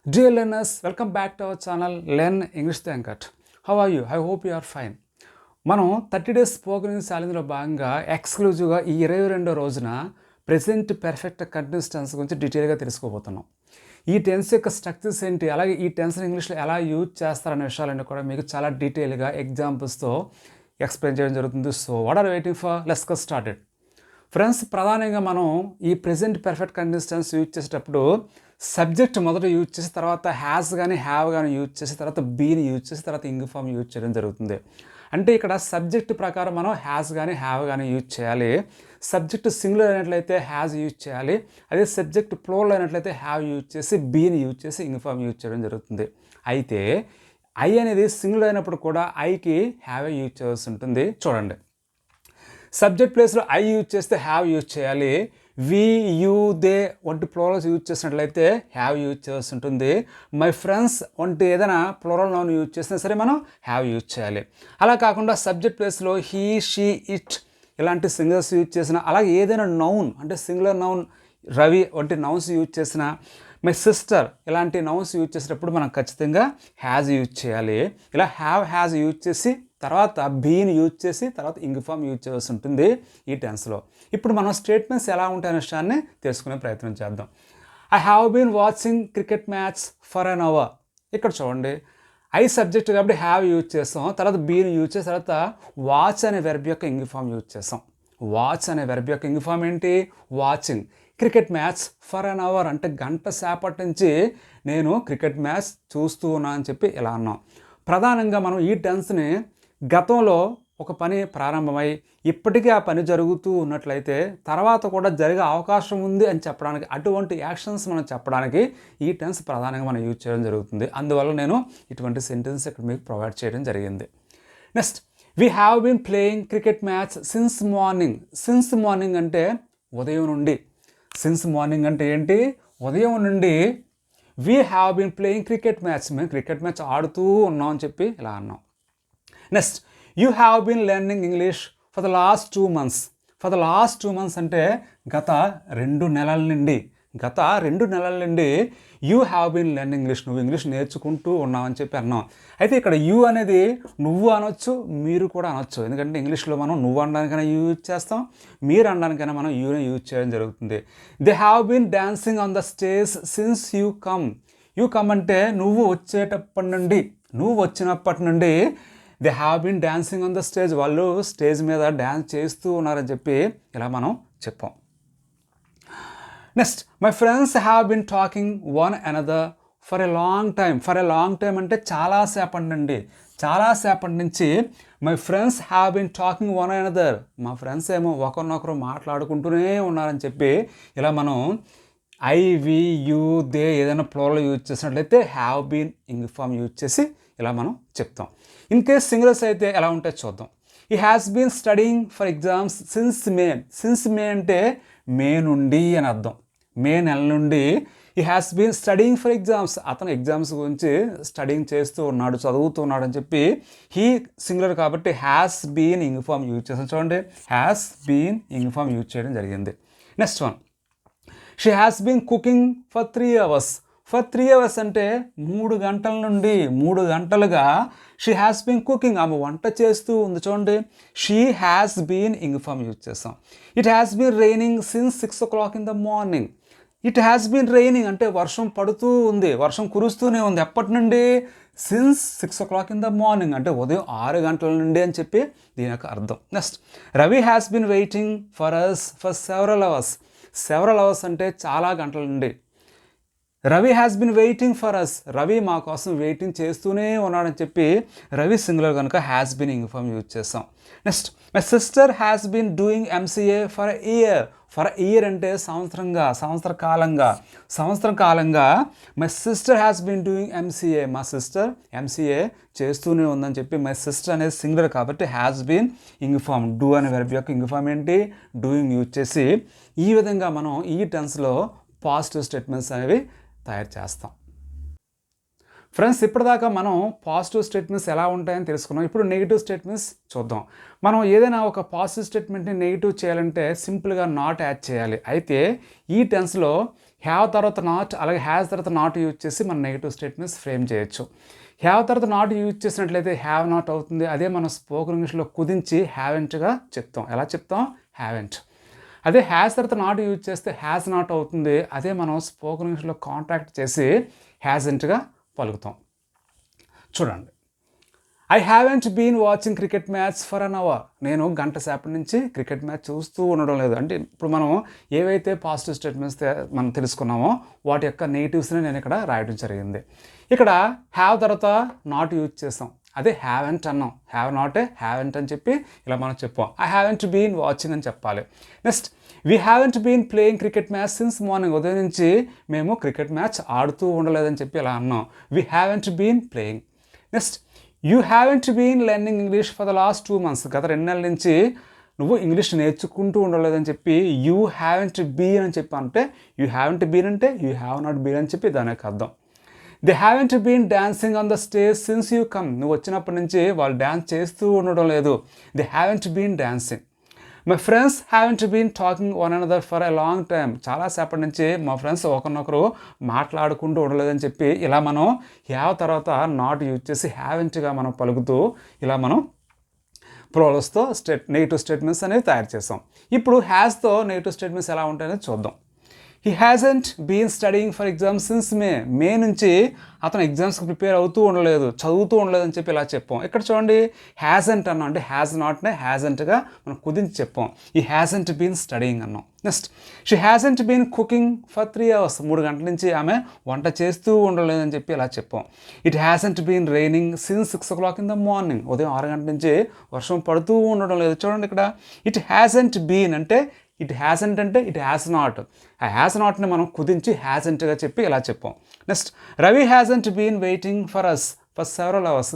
Dear learners, welcome back to our channel Learn English with Venkat. How are you? I hope you are fine. మనం 30 days spoken ఛాలెంజ్లో భాగంగా ఎక్స్క్లూజివ్గా ఈ 22వ రోజున present perfect continuous tense గురించి డీటెయిల్గా తెలుసుకోబోతున్నాం. ఈ టెన్స్ యొక్క స్ట్రక్చర్స్ ఏంటి, అలాగే ఈ టెన్స్ ఇంగ్లీష్లో ఎలా యూజ్ చేస్తారనే విషయాలన్నీ కూడా మీకు చాలా డీటెయిల్గా ఎగ్జాంపుల్స్తో ఎక్స్ప్లెయిన్ చేయడం జరుగుతుంది. So what are waiting for, let's get started. Friends, ప్రధానంగా మనం ఈ present perfect continuous tense use చేసేటప్పుడు సబ్జెక్ట్ మొదట యూజ్ చేసి తర్వాత హ్యాస్ కానీ హ్యావ్ కానీ యూజ్ చేసి తర్వాత బీని యూజ్ చేసి తర్వాత ఇంగ్ ఫామ్ యూజ్ చేయడం జరుగుతుంది. అంటే ఇక్కడ సబ్జెక్ట్ ప్రకారం మనం హ్యాస్ కానీ హ్యావ్ కానీ యూజ్ చేయాలి. సబ్జెక్ట్ సింగులర్ అయినట్లయితే హ్యాస్ యూజ్ చేయాలి. అదే సబ్జెక్ట్ ప్లూరల్ అయినట్లయితే హ్యావ్ యూజ్ చేసి బీని యూజ్ చేసి ఇంగ్ ఫామ్ యూజ్ చేయడం జరుగుతుంది. అయితే ఐ అనేది సింగులర్ అయినప్పుడు కూడా ఐకి హ్యావ్ యూజ్ చేయాల్సి ఉంటుంది. చూడండి, సబ్జెక్ట్ ప్లేస్లో ఐ యూజ్ చేస్తే హ్యావ్ యూజ్ చేయాలి. వి, యూ, దే వంటి ప్లూరల్స్ యూజ్ చేసినట్లయితే హ్యావ్ యూజ్ చేయాల్సి ఉంటుంది. మై ఫ్రెండ్స్ వంటి ఏదైనా ప్లూరల్ నౌన్ యూజ్ చేసినా సరే మనం హ్యావ్ యూజ్ చేయాలి. అలా కాకుండా సబ్జెక్ట్ ప్లేస్లో హీ, షీ, ఇట్ ఇలాంటి సింగులర్స్ యూజ్ చేసిన, అలాగే ఏదైనా నౌన్ అంటే సింగులర్ నౌన్ రవి వంటి నౌన్స్ యూజ్ చేసిన, మై సిస్టర్ ఇలాంటి నౌన్స్ యూజ్ చేసేటప్పుడు మనం ఖచ్చితంగా హ్యాజ్ యూజ్ చేయాలి. ఇలా హ్యాజ్ యూజ్ చేసి తర్వాత బీని యూజ్ చేసి తర్వాత ఇంగ్ ఫామ్ యూజ్ చేయాల్సి ఉంటుంది ఈ టెన్స్లో. ఇప్పుడు మనం స్టేట్మెంట్స్ ఎలా ఉంటాయనే విషయాన్ని తెలుసుకునే ప్రయత్నం చేద్దాం. I have been watching cricket match for an hour. ఇక్కడ చూడండి, ఐ సబ్జెక్ట్ కాబట్టి హ్యావ్ యూజ్ చేస్తాం, తర్వాత బీని యూజ్ చేసి తర్వాత వాచ్ అనే వెర్బ్ యొక్క ఇంగ్ ఫామ్ యూజ్ చేస్తాం. వాచ్ అనే వెర్బ్ యొక్క ఇంగ్ ఫామ్ ఏంటి? Watching. Cricket match for an hour అంటే గంట సేపటి నుంచి నేను క్రికెట్ మ్యాచ్ చూస్తూ ఉన్నా అని చెప్పి ఇలా అన్నాం. ప్రధానంగా మనం ఈ టెన్స్ని గతంలో ఒక పని ప్రారంభమై ఇప్పటికీ ఆ పని జరుగుతూ ఉన్నట్లయితే తర్వాత కూడా జరిగే అవకాశం ఉంది అని చెప్పడానికి, అటువంటి యాక్షన్స్ మనం చెప్పడానికి ఈ టెన్స్ ప్రధానంగా మనం యూజ్ చేయడం జరుగుతుంది. అందువల్ల నేను ఇటువంటి సెంటెన్స్ ఇక్కడ మీకు ప్రొవైడ్ చేయడం జరిగింది. Next, we have been playing cricket match since morning. Since morning అంటే ఉదయం నుండి. సిన్స్ మార్నింగ్ అంటే ఏంటి? ఉదయం నుండి we have been playing cricket match, మేము క్రికెట్ మ్యాచ్ ఆడుతూ ఉన్నాం అని చెప్పి ఇలా అన్నాం. Next, you have been learning English for the last 2 months. For the last 2 months అంటే గత 2 నెలల నుండి you have been learning English, నువ్వు ఇంగ్లీష్ నేర్చుకుంటూ ఉన్నావని చెప్పి అన్నాం. అయితే ఇక్కడ యూ అనేది నువ్వు అనొచ్చు, మీరు కూడా అనొచ్చు. ఎందుకంటే ఇంగ్లీష్లో మనం నువ్వు అనడానికైనా యూజ్ చేస్తాం, మీరు అనడానికైనా మనం యూనే యూజ్ చేయడం జరుగుతుంది. They have been dancing on the stage since you come. You come అంటే నువ్వు వచ్చినప్పటి నుండి they have been dancing on the stage, వాళ్ళు స్టేజ్ మీద డ్యాన్స్ చేస్తూ ఉన్నారని చెప్పి ఇలా మనం చెప్పాం. Next, my friends have been talking one another for a long time. For a long time అంటే చాలాసేపటి నుంచి my friends have been talking one another, మా ఫ్రెండ్స్ ఏమో ఒకరినొకరు మాట్లాడుకుంటూనే ఉన్నారని చెప్పి ఇలా మనం ఐ, వి, యూ, దే ఏదైనా ప్లూరల్ యూజ్ చేసినట్లయితే have been ing form use చేసి ఇలా మనం చెప్తాం. ఇన్ కేస్ సింగులర్స్ అయితే ఎలా ఉంటాయో చూద్దాం. He has been studying for exams since May. Since May అంటే మే నుండి అని అర్థం. మే నెల నుండి he has been studying for exams, అతను ఎగ్జామ్స్ గురించి స్టడీయింగ్ చేస్తూ ఉన్నాడు, చదువుతూ ఉన్నాడు అని చెప్పి హీ సింగులర్ కాబట్టి has been ing form use చేస్తాం. చూడండి, has been ing form use చేయడం జరిగింది. Next one, she has been cooking for 3 hours. For 3 hours అంటే 3 గంటల నుండి 3 గంటలుగా షీ హ్యాస్ బీన్ కుకింగ్, ఆమె వంట చేస్తూ ఉంది. చూడండి, she has been ing form use చేస్తాం. It has been raining since 6 o'clock in the morning. It has been raining అంటే వర్షం పడుతూ ఉంది, వర్షం కురుస్తూనే ఉంది. ఎప్పటి నుండి? Since 6 o'clock in the morning అంటే ఉదయం 6 గంటల నుండి అని చెప్పి దీని యొక్క అర్థం. Next, Ravi has been waiting for us for several hours. Several hours అంటే చాలా గంటల నుండి. Ravi has been waiting for us, Ravi మా కోసం వెయిటింగ్ చేస్తూనే ఉన్నాడని చెప్పి రవి సింగులర్ కనుక has been ing form use చేస్తాం. Next, my sister has been doing MCA for year. For year అంటే సంవత్సర కాలంగా my sister has been doing MCA, మా సిస్టర్ ఎంసీఏ చేస్తూనే ఉందని చెప్పి మై సిస్టర్ అనేది సింగులర్ కాబట్టి has been ing form. Do అనే వెర్బ్ యొక్క ఇంగ్ ఫామ్ ఏంటి? డూయింగ్ యూజ్ చేసి ఈ విధంగా మనం ఈ టెన్స్లో పాజిటివ్ స్టేట్మెంట్స్ అనేవి తయారు చేస్తాం. ఫ్రెండ్స్, ఇప్పటిదాకా మనం పాజిటివ్ స్టేట్మెంట్స్ ఎలా ఉంటాయని తెలుసుకున్నాం. ఇప్పుడు నెగిటివ్ స్టేట్మెంట్స్ చూద్దాం. మనం ఏదైనా ఒక పాజిటివ్ స్టేట్మెంట్ని నెగిటివ్ చేయాలంటే సింపుల్గా నాట్ యాడ్ చేయాలి. అయితే ఈ టెన్స్లో హ్యావ్ తర్వాత నాట్, అలాగే హ్యాస్ తర్వాత నాట్ యూజ్ చేసి మనం నెగిటివ్ స్టేట్మెంట్స్ ఫ్రేమ్ చేయొచ్చు. హ్యావ్ తర్వాత నాట్ యూజ్ చేసినట్లయితే హ్యావ్ నాట్ అవుతుంది. అదే మనం స్పోకెన్ ఇంగ్లీష్లో కుదించి హ్యావెంట్గా చెప్తాం. ఎలా చెప్తాం? హ్యావెంట్. అదే హ్యాస్ తర్వాత నాట్ యూజ్ చేస్తే హ్యాస్ నాట్ అవుతుంది. అదే మనం స్పోకెన్ ఇంగ్లీష్లో కాంట్రాక్ట్ చేసి హ్యాజెంట్గా పలుకుతాం. చూడండి, I haven't been watching cricket match for an hour. నేను గంట సేపటి నుంచి క్రికెట్ మ్యాచ్ చూస్తూ ఉండడం లేదు. అంటే ఇప్పుడు మనం ఏవైతే పాజిటివ్ స్టేట్మెంట్స్ మనం తెలుసుకున్నామో వాటి యొక్క నెగిటివ్స్ని నేను ఇక్కడ రాయడం జరిగింది. ఇక్కడ హ్యావ్ తర్వాత నాట్ యూజ్ చేస్తాం. అదే హ్యావెంట్ అన్నాం. హ్యావ్ నాటే హ్యావెంట్ అని చెప్పి ఇలా మనం చెప్పాం. ఐ హ్యావెంట్ బీన్ వాచింగ్ అని చెప్పాలి. Next, we haven't been playing cricket match since morning. ఉదయం నుంచి మేము క్రికెట్ మ్యాచ్ ఆడుతూ ఉండలేదని చెప్పి ఇలా అన్నాం. We haven't been playing. Next, you haven't been learning English for the last 2 months. గత 2 నెలల నుంచి నువ్వు ఇంగ్లీష్ నేర్చుకుంటూ ఉండలేదని చెప్పి యూ హ్యావెంట్ బీన్ అని చెప్పి అంటే యూ హ్యావెంట్ బీన్ అంటే యూ హ్యావ్ నాట్ బీన్ అని చెప్పి దాని యొక్క అర్థం. They haven't been dancing on the stage since you come. నువ్వు వచ్చినప్పటి నుంచి వాళ్ళు డ్యాన్స్ చేస్తూ ఉండడం లేదు. They haven't been dancing. My friends haven't been talking one another for a long time. చాలాసేపటి నుంచి మా ఫ్రెండ్స్ ఒకరినొకరు మాట్లాడుకుంటూ ఉండలేదని చెప్పి ఇలా మనం హ్యావ్ తర్వాత నాట్ యూజ్ చేసి హ్యావెంట్గా మనం పలుకుతూ ఇలా మనం ప్రోలస్తో నెగిటివ్ స్టేట్మెంట్స్ అనేవి తయారు చేస్తాం. ఇప్పుడు హ్యాస్తో నెగిటివ్ స్టేట్మెంట్స్ ఎలా ఉంటాయనేది చూద్దాం. He hasn't been studying for exams since May నుంచి అతను ఎగ్జామ్స్కి ప్రిపేర్ అవుతూ ఉండలేదు, చదువుతూ ఉండలేదు అని చెప్పి ఇలా చెప్పాం. ఇక్కడ చూడండి, హ్యాజెంట్ అన్నాం అంటే హ్యాజ్ నాట్నే హ్యాజెంట్గా మనం కుదించి చెప్పాం. ఈ హ్యాజెంట్ బీన్ స్టడీయింగ్ అన్నాం. Next, she hasn't been cooking for 3 hours. 3 గంటల నుంచి ఆమె వంట చేస్తూ ఉండలేదని చెప్పి ఇలా చెప్పాం. It hasn't been raining since 6 o'clock in the morning. ఉదయం 6 గంటల నుంచి వర్షం పడుతూ ఉండడం లేదు. చూడండి, ఇక్కడ ఇట్ హ్యాజెంట్ బీన్ అంటే ఇట్ హ్యాజెంట్ అంటే ఇట్ హ్యాస్ నాట్. ఆ హ్యాస్ నాట్ని మనం కుదించి హ్యాజెంట్గా చెప్పి ఇలా చెప్పాం. Next, Ravi hasn't been waiting for us for several hours.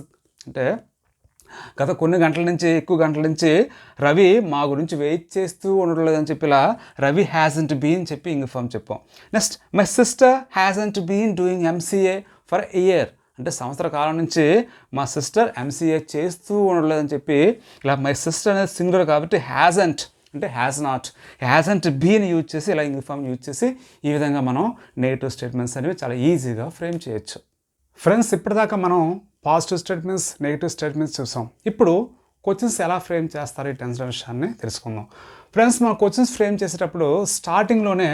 అంటే గత కొన్ని గంటల నుంచి, ఎక్కువ గంటల నుంచి రవి మా గురించి వెయిట్ చేస్తూ ఉండలేదని చెప్పి ఇలా రవి హ్యాజెంట్ బీన్ చెప్పి ఇన్ఫార్మ్ చెప్పాం. Next, my sister hasn't been doing MCA for a year. అంటే సంవత్సర కాలం నుంచి మా సిస్టర్ ఎంసీఏ చేస్తూ ఉండలేదని చెప్పి ఇలా మై సిస్టర్ అనేది సింగులర్ కాబట్టి హ్యాజెంట్ అంటే has not, hasn't been use చేసి ఇలా ఇన్ఫార్మ్ యూజ్ చేసి ఈ విధంగా మనం నెగిటివ్ స్టేట్మెంట్స్ అనేవి చాలా ఈజీగా ఫ్రేమ్ చేయొచ్చు. ఫ్రెండ్స్, ఇప్పటిదాకా మనం పాజిటివ్ స్టేట్మెంట్స్, నెగిటివ్ స్టేట్మెంట్స్ చూసాం. ఇప్పుడు క్వశ్చన్స్ ఎలా ఫ్రేమ్ చేస్తారు ఈ టెన్స్ విషయాన్ని తెలుసుకుందాం. ఫ్రెండ్స్, మనం క్వశ్చన్స్ ఫ్రేమ్ చేసేటప్పుడు స్టార్టింగ్లోనే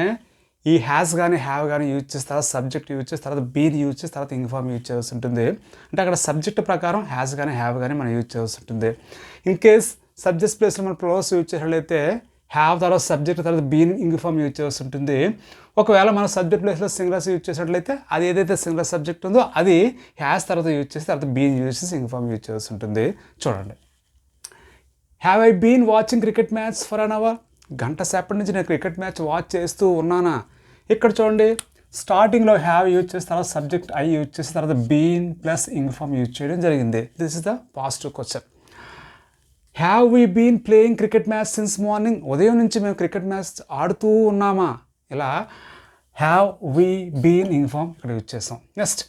ఈ హ్యాస్ కానీ హ్యావ్ కానీ యూజ్ చేసి తర్వాత సబ్జెక్ట్ యూజ్ చేసి తర్వాత బీన్ యూజ్ చేసి తర్వాత ఇన్ఫార్మ్ యూజ్ చేయాల్సి ఉంటుంది. అంటే అక్కడ సబ్జెక్ట్ ప్రకారం హ్యాస్ కానీ హ్యావ్ కానీ మనం యూజ్ చేయాల్సి ఉంటుంది. ఇన్ కేస్ సబ్జెక్ట్ ప్లేస్లో మనం ప్రోస్ యూజ్ చేసినట్లయితే హ్యావ్ తర్వాత సబ్జెక్ట్ తర్వాత బీన్ ఇన్ఫార్మ్ యూజ్ చేయాల్సి ఉంటుంది. ఒకవేళ మనం సబ్జెక్ట్ ప్లేస్లో సింగులర్స్ యూజ్ చేసినట్లయితే అది ఏదైతే సింగులర్ సబ్జెక్ట్ ఉందో అది హ్యాస్ తర్వాత యూజ్ చేసి తర్వాత బీన్ యూజ్ చేసి ఇన్ఫార్మ్ యూజ్ చేయాల్సి ఉంటుంది. చూడండి, have I been watching cricket match for an hour. గంట సేపటి నుంచి నేను క్రికెట్ మ్యాచ్ వాచ్ చేస్తూ ఉన్నానా. ఇక్కడ చూడండి, స్టార్టింగ్లో హ్యావ్ యూజ్ చేసి తర్వాత సబ్జెక్ట్ ఐ యూజ్ చేసి తర్వాత బీన్ ప్లస్ ఇన్ఫార్మ్ యూజ్ చేయడం జరిగింది. This is the positive question. Have we been playing cricket match since morning. ఉదయం నుంచి మేము క్రికెట్ మ్యాచ్ ఆడుతూ ఉన్నామా. ఇలా హ్యావ్ వీ బీన్ ఇన్ఫార్మ్ ఇక్కడ యూజ్ చేస్తాం. Next,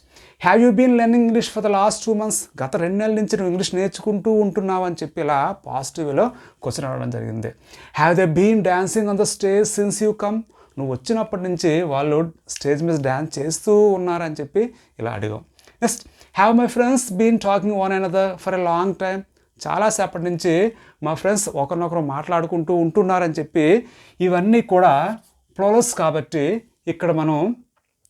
have you been learning English for the last 2 months. గత 2 నెలల నుంచి నువ్వు ఇంగ్లీష్ నేర్చుకుంటూ ఉంటున్నావు అని చెప్పి ఇలా పాజిటివ్లో క్వశ్చన్ అడగడం జరిగింది. Have they been dancing on the stage since you come. నువ్వు వచ్చినప్పటి నుంచి వాళ్ళు స్టేజ్ మీద డ్యాన్స్ చేస్తూ ఉన్నారని చెప్పి ఇలా అడిగాం. Next, have my friends been talking one another for a long time. చాలాసేపటి నుంచి మా ఫ్రెండ్స్ ఒకరినొకరు మాట్లాడుకుంటూ ఉంటున్నారని చెప్పి ఇవన్నీ కూడా ప్రోలస్ కాబట్టి ఇక్కడ మనం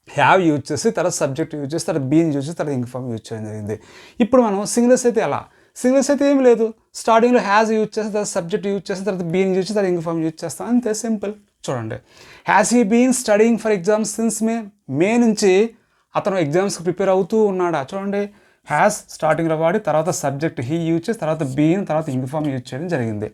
హ్యావ్ యూజ్ చేసి తర్వాత సబ్జెక్ట్ యూజ్ చేసి తర్వాత బీన్ యూజ్ చేసి తర్వాత ఇన్ఫార్మ్ యూజ్ చేయడం జరిగింది. ఇప్పుడు మనం సింగులర్స్ అయితే ఎలా, సింగులర్స్ అయితే ఏం లేదు, స్టార్టింగ్లో హ్యాజ్ యూజ్ చేసి తర్వాత సబ్జెక్ట్ యూజ్ చేసి తర్వాత బీన్ యూజ్ చేసి తర్వాత ఇన్ఫార్మ్ యూజ్ చేస్తాం, అంతే సింపుల్. చూడండి, has he been studying for exams since May నుంచి అతను ఎగ్జామ్స్కి ప్రిపేర్ అవుతూ ఉన్నాడా. చూడండి, హ్యాస్ స్టార్టింగ్లో వాడి తర్వాత సబ్జెక్ట్ హీ యూజ్ చేసి తర్వాత బీన్ తర్వాత ఇన్ఫార్మ్ యూజ్ చేయడం జరిగింది.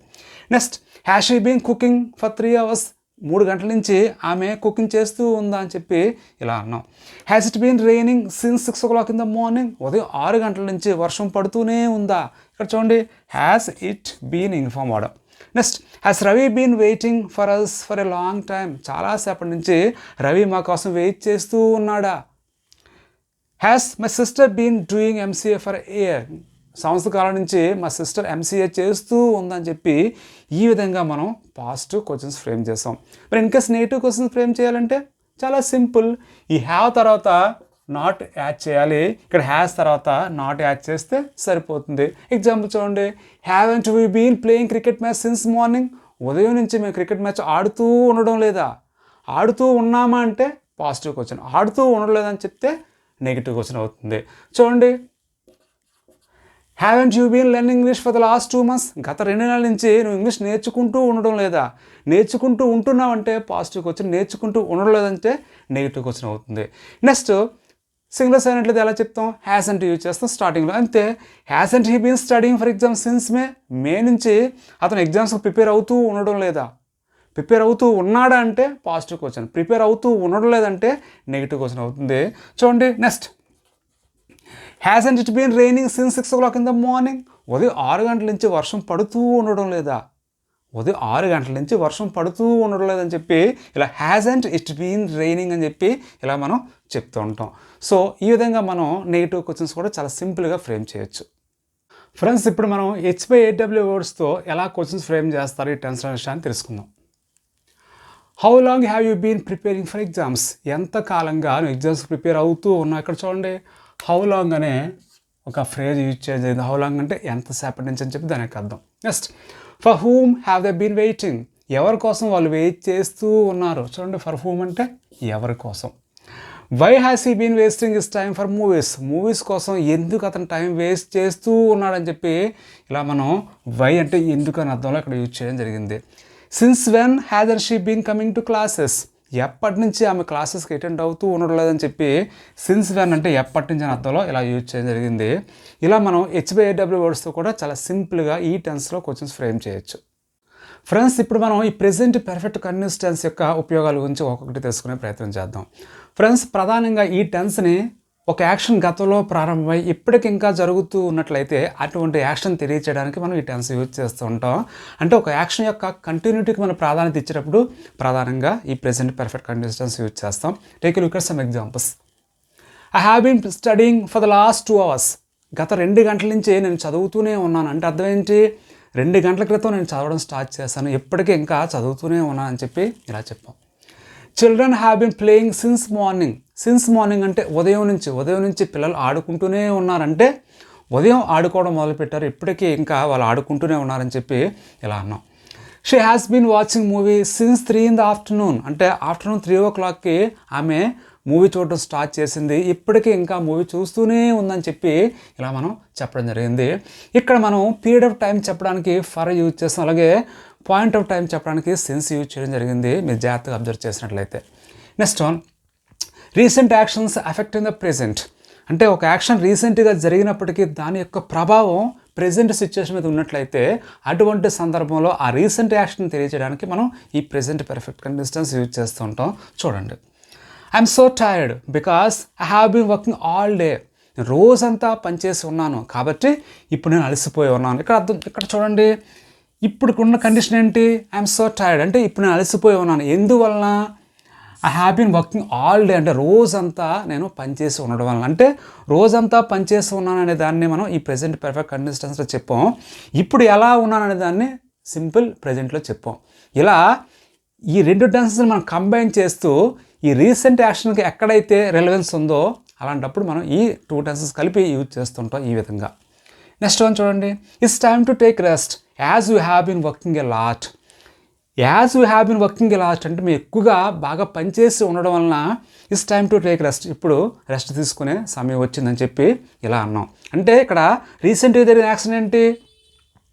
Next, has she been cooking for 3 hours. 3 గంటల నుంచి ఆమె కుకింగ్ చేస్తూ ఉందా అని చెప్పి ఇలా అన్నాం. Has it been raining since 6 o'clock in the morning. ఉదయం 6 గంటల నుంచి వర్షం పడుతూనే ఉందా. ఇక్కడ చూడండి, హ్యాస్ ఇట్ బీన్ ఇన్ఫార్మ్ వాడడం. Next, has Ravi been waiting for us for a long time. చాలాసేపటి నుంచి రవి మా కోసం వెయిట్ చేస్తూ ఉన్నాడా. Has my sister been doing MCA for year. సంవత్సర కాలం నుంచి మా సిస్టర్ ఎంసీఏ చేస్తూ ఉందని చెప్పి ఈ విధంగా మనం పాజిటివ్ క్వశ్చన్స్ ఫ్రేమ్ చేస్తాం. మరి ఇన్కేస్ నెగిటివ్ క్వశ్చన్స్ ఫ్రేమ్ చేయాలంటే చాలా సింపుల్. ఈ హ్యావ్ తర్వాత నాట్ యాడ్ చేయాలి. ఇక్కడ హ్యాస్ తర్వాత నాట్ యాడ్ చేస్తే సరిపోతుంది. ఎగ్జాంపుల్ చూడండి, haven't we been playing cricket match since morning. ఉదయం నుంచి మేము క్రికెట్ మ్యాచ్ ఆడుతూ ఉండడం లేదా? ఆడుతూ ఉన్నామా అంటే పాజిటివ్ క్వశ్చన్, ఆడుతూ ఉండడం లేదని చెప్తే నెగిటివ్ క్వశ్చన్ అవుతుంది. చూడండి, haven't you been learning English for the last 2 months. గత 2 నెలల నుంచి నువ్వు ఇంగ్లీష్ నేర్చుకుంటూ ఉండడం లేదా? నేర్చుకుంటూ ఉంటున్నావంటే పాజిటివ్ క్వశ్చన్, నేర్చుకుంటూ ఉండడం లేదంటే నెగిటివ్ క్వశ్చన్ అవుతుంది. నెక్స్ట్ సింగులర్ అయినట్లయితే ఎలా చెప్తాం? హ్యాసెంట్ యూజ్ చేస్తాం స్టార్టింగ్లో. అంతే, hasn't he been studying for exams since May నుంచి అతను ఎగ్జామ్స్కి ప్రిపేర్ అవుతూ ఉండడం లేదా? ప్రిపేర్ అవుతూ ఉన్నాడా అంటే పాజిటివ్ క్వశ్చన్, ప్రిపేర్ అవుతూ ఉండడం లేదంటే నెగిటివ్ క్వశ్చన్ అవుతుంది. చూడండి next, hasn't it been raining since 6 o'clock in the morning. ఉదయం 6 గంటల నుంచి వర్షం పడుతూ ఉండడం లేదా? ఉదయం 6 గంటల నుంచి వర్షం పడుతూ ఉండడం లేదని చెప్పి ఇలా హ్యాజెంట్ ఇట్ బీన్ రైనింగ్ అని చెప్పి ఇలా మనం చెప్తూ ఉంటాం. సో ఈ విధంగా మనం నెగిటివ్ క్వశ్చన్స్ కూడా చాలా సింపుల్గా ఫ్రేమ్ చేయొచ్చు. ఫ్రెండ్స్, ఇప్పుడు మనం H/8W వర్డ్స్తో ఎలా క్వశ్చన్స్ ఫ్రేమ్ చేస్తారు ఈ టెన్స్ విషయాన్ని తెలుసుకుందాం. How long have you been preparing for exams. ఎంత కాలంగా నువ్వు ఎగ్జామ్స్ ప్రిపేర్ అవుతూ ఉన్నావు. ఇక్కడ చూడండి, హౌ లాంగ్ అనే ఒక ఫ్రేజ్ యూజ్ చేయలేదు. హౌ లాంగ్ అంటే ఎంతసేపటి నుంచి అని చెప్పి దానికి అర్థం. Next, for whom have they been waiting. ఎవరి కోసం వాళ్ళు వెయిట్ చేస్తూ ఉన్నారు. చూడండి, ఫర్ హూమ్ అంటే ఎవరి కోసం. Why has he been wasting his time for movies. Movies కోసం ఎందుకు అతను టైం వేస్ట్ చేస్తూ ఉన్నాడని చెప్పి ఇలా మనం వై అంటే ఎందుకు అని అర్థంలో ఇక్కడ యూజ్ చేయడం జరిగింది. సిన్స్ వెన్ హ్యాదర్ she been coming to classes. ఎప్పటి నుంచి ఆమె క్లాసెస్కి అటెండ్ అవుతూ ఉండడం లేదని చెప్పి సిన్స్ వెన్ అంటే ఎప్పటి నుంచి అని అర్థంలో ఇలా యూజ్ చేయడం జరిగింది. ఇలా మనం H/8W వర్డ్స్తో కూడా చాలా సింపుల్గా ఈ టెన్స్లో క్వశ్చన్స్ ఫ్రేమ్ చేయొచ్చు. ఫ్రెండ్స్, ఇప్పుడు మనం ఈ ప్రెజెంట్ పర్ఫెక్ట్ కంటిన్యూస్ టెన్స్ యొక్క ఉపయోగాల గురించి ఒక్కొక్కటి తెలుసుకునే ప్రయత్నం చేద్దాం. ఫ్రెండ్స్, ప్రధానంగా ఈ టెన్స్ని ఒక యాక్షన్ గతంలో ప్రారంభమై ఇప్పటికి ఇంకా జరుగుతూ ఉన్నట్లయితే అటువంటి యాక్షన్ తెలియచేయడానికి మనం ఈ టెన్స్ యూజ్ చేస్తూ ఉంటాం. అంటే ఒక యాక్షన్ యొక్క కంటిన్యూటీకి మనం ప్రాధాన్యత ఇచ్చేటప్పుడు ప్రధానంగా ఈ present perfect continuous tense use చేస్తాం. Take a look at some examples. I have been studying for the last 2 hours. గత 2 గంటల నుంచి నేను చదువుతూనే ఉన్నాను. అంటే అర్థం ఏంటి? 2 గంటల క్రితం నేను చదవడం స్టార్ట్ చేశాను, ఎప్పటికీ ఇంకా చదువుతూనే ఉన్నాను అని చెప్పి ఇలా చెప్పాం. Children have been playing since morning. Since morning అంటే ఉదయం నుంచి పిల్లలు ఆడుకుంటూనే ఉన్నారంటే ఉదయం ఆడుకోవడం మొదలుపెట్టారు, ఇప్పటికీ ఇంకా వాళ్ళు ఆడుకుంటూనే ఉన్నారని చెప్పి ఇలా అన్నాం. She has been watching movie since 3 in the afternoon. అంటే ఆఫ్టర్నూన్ 3 o'clockకి ఆమె మూవీ చూడడం స్టార్ట్ చేసింది, ఇప్పటికీ ఇంకా మూవీ చూస్తూనే ఉందని చెప్పి ఇలా మనం చెప్పడం జరిగింది. ఇక్కడ మనం పీరియడ్ ఆఫ్ టైం చెప్పడానికి ఫర్ యూజ్ చేస్తాం, అలాగే పాయింట్ ఆఫ్ టైం చెప్పడానికి సిన్స్ యూజ్ చేయడం జరిగింది, మీరు జాగ్రత్తగా అబ్జర్వ్ చేసినట్లయితే. Next one, recent actions affecting the present. అంటే ఒక యాక్షన్ రీసెంట్గా జరిగినప్పటికీ దాని యొక్క ప్రభావం ప్రెజెంట్ సిచ్యువేషన్ మీద ఉన్నట్లయితే అటువంటి సందర్భంలో ఆ రీసెంట్ యాక్షన్ తెలియజేయడానికి మనం ఈ ప్రెజెంట్ పర్ఫెక్ట్ కండిషన్స్ యూజ్ చేస్తూ ఉంటాం. చూడండి, I'm so tired because I have been working all day. రోజంతా పనిచేసి ఉన్నాను కాబట్టి ఇప్పుడు నేను అలసిపోయి ఉన్నాను. ఇక్కడ చూడండి, ఇప్పుడున్న కండిషన్ ఏంటి? ఐఎమ్ సో టైర్డ్ అంటే ఇప్పుడు నేను అలసిపోయి ఉన్నాను. ఎందువలన? I have been working all day అంటే రోజంతా నేను పనిచేసి ఉండడం వలన. అంటే రోజంతా పనిచేసి ఉన్నాను అనే దాన్ని మనం ఈ ప్రెజెంట్ పర్ఫెక్ట్ కండిషన్స్లో చెప్పాం. ఇప్పుడు ఎలా ఉన్నాను అనే దాన్ని సింపుల్ ప్రెజెంట్లో చెప్పాం. ఇలా ఈ 2 టెన్సెస్ని మనం కంబైన్ చేస్తూ ఈ రీసెంట్ యాక్షన్కి ఎక్కడైతే రెలవెన్స్ ఉందో అలాంటప్పుడు మనం ఈ 2 టెన్సెస్ కలిపి యూజ్ చేస్తుంటాం ఈ విధంగా. నెక్స్ట్ వన్ చూడండి, it's time to take rest as you have been working a lot. As you have been working a lot అంటే మీరు ఎక్కువగా బాగా పనిచేసి ఉండడం వలన it's time to take rest, ఇప్పుడు రెస్ట్ తీసుకునే సమయం వచ్చిందని చెప్పి ఇలా అన్నాం. అంటే ఇక్కడ రీసెంట్గా జరిగిన యాక్షన్ ఏంటి?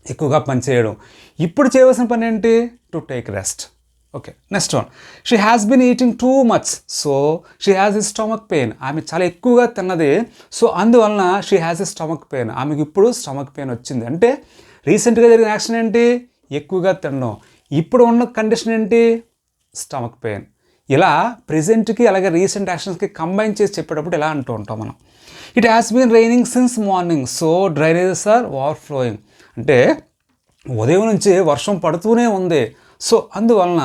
ఎక్కువగా పనిచేయడం. ఇప్పుడు చేయవలసిన పని ఏంటి? To take rest. Okay, next one, she has been eating too much so she has a stomach pain. ఆమె చాలా ఎక్కువగా తిన్నది, సో అందువలన she has a stomach pain. ఆమెకి ఇప్పుడు స్టమక్ పెయిన్ వచ్చింది. అంటే రీసెంట్గా జరిగిన యాక్షన్ ఏంటి? ఎక్కువగా తినడం. ఇప్పుడు ఉన్న కండిషన్ ఏంటి? Stomach pain. ఇలా ప్రెజెంట్కి అలాగే రీసెంట్ యాక్షన్స్కి కంబైన్ చేసి చెప్పేటప్పుడు ఇలా అంటూ ఉంటాం మనం. It has been raining since morning so drainages are overflowing. అంటే ఉదయం నుంచి వర్షం పడుతూనే ఉంది, సో అందువలన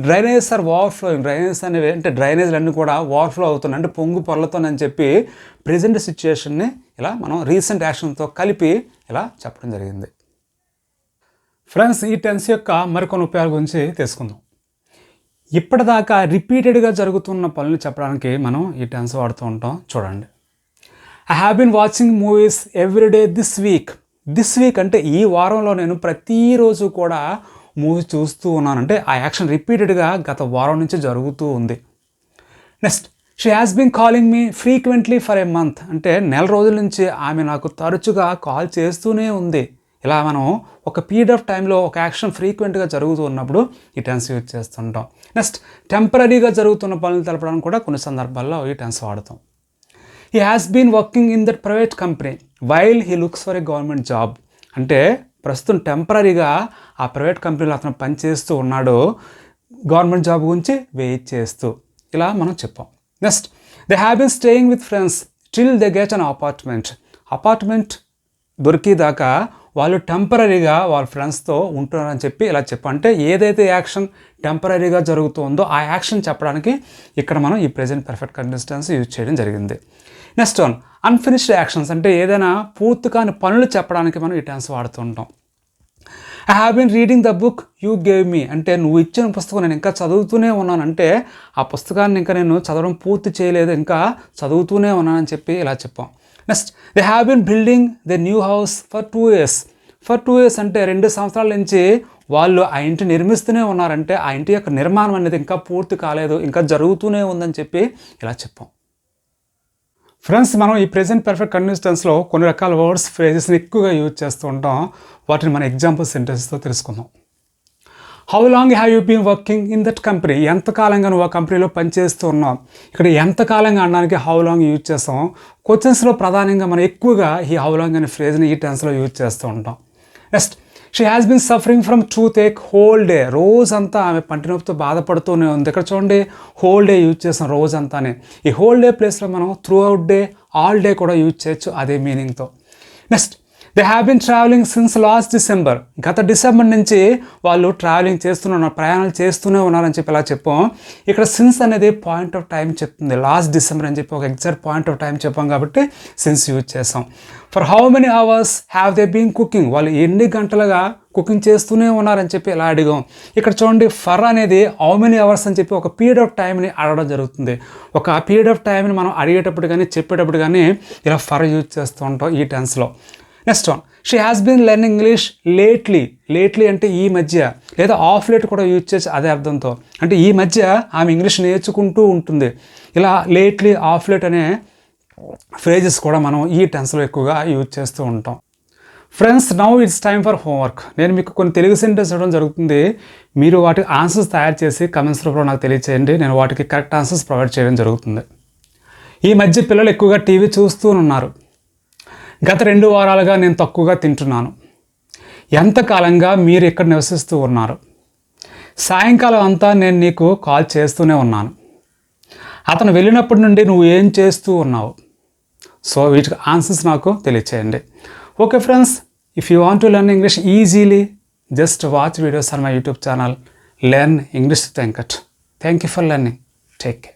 drainages are overflowing. Drainages అనేవి అంటే డ్రైనేజ్లు అన్నీ కూడా ఓవర్ఫ్లో అవుతున్నాయి, అంటే పొంగు పొరలతోనని చెప్పి ప్రెజెంట్ సిచ్యుయేషన్ని ఇలా మనం రీసెంట్ యాక్షన్తో కలిపి ఇలా చెప్పడం జరిగింది. ఫ్రెండ్స్, ఈ టెన్స్ యొక్క మరికొన్ని ఉపయోగాల గురించి తెలుసుకుందాం. ఇప్పటిదాకా రిపీటెడ్గా జరుగుతున్న పనులు చెప్పడానికి మనం ఈ టెన్స్ వాడుతూ ఉంటాం. చూడండి, I have been watching movies everyday this week. This week అంటే ఈ వారంలో నేను ప్రతిరోజు కూడా మూవీ చూస్తూ ఉన్నాను. అంటే ఆ యాక్షన్ రిపీటెడ్గా గత వారం నుంచి జరుగుతూ ఉంది. Next, she has been calling me frequently for a month. అంటే నెల రోజుల నుంచి ఆమె నాకు తరచుగా కాల్ చేస్తూనే ఉంది. ఇలా మనం ఒక పీరియడ్ ఆఫ్ టైంలో ఒక యాక్షన్ ఫ్రీక్వెంట్గా జరుగుతూ ఉన్నప్పుడు ఈ టెన్స్ యూజ్ చేస్తుంటాం. నెక్స్ట్, టెంపరీగా జరుగుతున్న పనులు తెలపడానికి కూడా కొన్ని సందర్భాల్లో ఈ టెన్స్ వాడతాం. He has been working in that private company while he looks for a government job. అంటే ప్రస్తుతం టెంపరీగా ఆ ప్రైవేట్ కంపెనీలో అతను పనిచేస్తూ ఉన్నాడు, గవర్నమెంట్ జాబ్ గురించి వెయిట్ చేస్తూ. ఇలా మనం చెప్పాం. Next, they have been staying with friends till they get an apartment. Apartment దొరికేదాకా వాళ్ళు టెంపరీగా వాళ్ళ ఫ్రెండ్స్తో ఉంటున్నారని చెప్పి ఇలా చెప్పాం. అంటే ఏదైతే యాక్షన్ టెంపరీగా జరుగుతుందో ఆ యాక్షన్ చెప్పడానికి ఇక్కడ మనం ఈ present perfect continuous tense use చేయడం జరిగింది. Next one, unfinished actions. అంటే ఏదైనా పూర్తి కాని పనులు చెప్పడానికి మనం ఈ టెన్స్ వాడుతుంటాం. I have been reading the book you gave me. అంటే నువ్వు ఇచ్చిన పుస్తకం నేను ఇంకా చదువుతూనే ఉన్నాను. అంటే ఆ పుస్తకాన్ని ఇంకా నేను చదవడం పూర్తి చేయలేదు, ఇంకా చదువుతూనే ఉన్నానని చెప్పి ఇలా చెప్పాం. Next, they have been building the new house for 2 years. For 2 years అంటే 2 సంవత్సరాల నుంచి వాళ్ళు ఆ ఇంటి నిర్మిస్తూనే ఉన్నారంటే ఆ ఇంటి యొక్క నిర్మాణం అనేది ఇంకా పూర్తి కాలేదు, ఇంకా జరుగుతూనే ఉందని చెప్పి ఇలా చెప్పాం. ఫ్రెండ్స్, మనం ఈ ప్రెజెంట్ పర్ఫెక్ట్ కంటిన్యూస్ టెన్స్లో కొన్ని రకాల వర్డ్స్ ఫ్రేజెస్ని ఎక్కువగా యూజ్ చేస్తూ ఉంటాం. వాటిని మన ఎగ్జాంపుల్ సెంటెన్స్తో తెలుసుకుందాం. How long have you been working in that company. ఎంతకాలంగా నువ్వు ఆ కంపెనీలో పనిచేస్తూ ఉన్నావు. ఇక్కడ ఎంతకాలంగా అనడానికి హౌ లాంగ్ యూజ్ చేస్తాం. క్వశ్చన్స్లో ప్రధానంగా మనం ఎక్కువగా ఈ హౌ లాంగ్ అనే ఫ్రేజ్ని ఈ టెన్స్లో యూజ్ చేస్తూ ఉంటాం. Next, she has been suffering from toothache whole day. రోజంతా ఆమె పంటి నొప్పితో బాధపడుతూనే ఉంది. ఇక్కడ చూడండి, హోల్ డే యూజ్ చేస్తాం రోజంతానే. ఈ హోల్ డే ప్లేస్లో మనం throughout day, all day కూడా యూజ్ చేయొచ్చు అదే మీనింగ్తో. Next, they have been travelling since last December. గత డిసెంబర్ నుంచి వాళ్ళు ట్రావెలింగ్ చేస్తున్నారు, ప్రయాణాలు చేస్తూనే ఉన్నారని చెప్పి ఇలా చెప్పాం. ఇక్కడ సిన్స్ అనేది పాయింట్ ఆఫ్ టైం చెప్తుంది. లాస్ట్ డిసెంబర్ అని చెప్పి ఒక ఎగ్జాక్ట్ పాయింట్ ఆఫ్ టైం చెప్పాం కాబట్టి సిన్స్ యూజ్ చేస్తాం. For how many hours have they been cooking. వాళ్ళు ఎన్ని గంటలుగా కుకింగ్ చేస్తూనే ఉన్నారని చెప్పి ఇలా అడిగాం. ఇక్కడ చూడండి, ఫర్ అనేది హౌ మెనీ అవర్స్ అని చెప్పి ఒక పీరియడ్ ఆఫ్ టైంని అడగడం జరుగుతుంది. ఒక పీరియడ్ ఆఫ్ టైంని మనం అడిగేటప్పుడు కానీ చెప్పేటప్పుడు కానీ ఇలా ఫర్ యూజ్ చేస్తూ ఉంటాం ఈ టెన్స్లో. Next one, she has been learning English lately. Lately అంటే ఈ మధ్య, లేదా ఆఫ్ లేట్ కూడా యూజ్ చేసి అదే అర్థంతో. అంటే ఈ మధ్య ఆమె ఇంగ్లీష్ నేర్చుకుంటూ ఉంటుంది. ఇలా లేట్లీ, ఆఫ్ లేట్ అనే ఫ్రేజెస్ కూడా మనం ఈ టెన్స్లో ఎక్కువగా యూజ్ చేస్తూ ఉంటాం. Friends, now it's time for homework. నేను మీకు కొన్ని తెలుగు సెంటెన్స్ ఇవ్వడం జరుగుతుంది. మీరు వాటికి ఆన్సర్స్ తయారు చేసి కమెంట్స్ రూపంలో నాకు తెలియచేయండి. నేను వాటికి కరెక్ట్ ఆన్సర్స్ ప్రొవైడ్ చేయడం జరుగుతుంది. ఈ మధ్య పిల్లలు ఎక్కువగా టీవీ చూస్తూ ఉన్నారు. గత 2 వారాలుగా నేను తక్కువగా తింటున్నాను. ఎంతకాలంగా మీరు ఇక్కడ నివసిస్తూ ఉన్నారు. సాయంకాలం అంతా నేను నీకు కాల్ చేస్తూనే ఉన్నాను. అతను వెళ్ళినప్పటి నుండి నువ్వు ఏం చేస్తూ ఉన్నావు. సో వీటికి ఆన్సర్స్ నాకు తెలియచేయండి. Okay friends, if you want to learn English easily, just watch videos on my YouTube channel learn English with Venkat. Thank you for learning. Take care.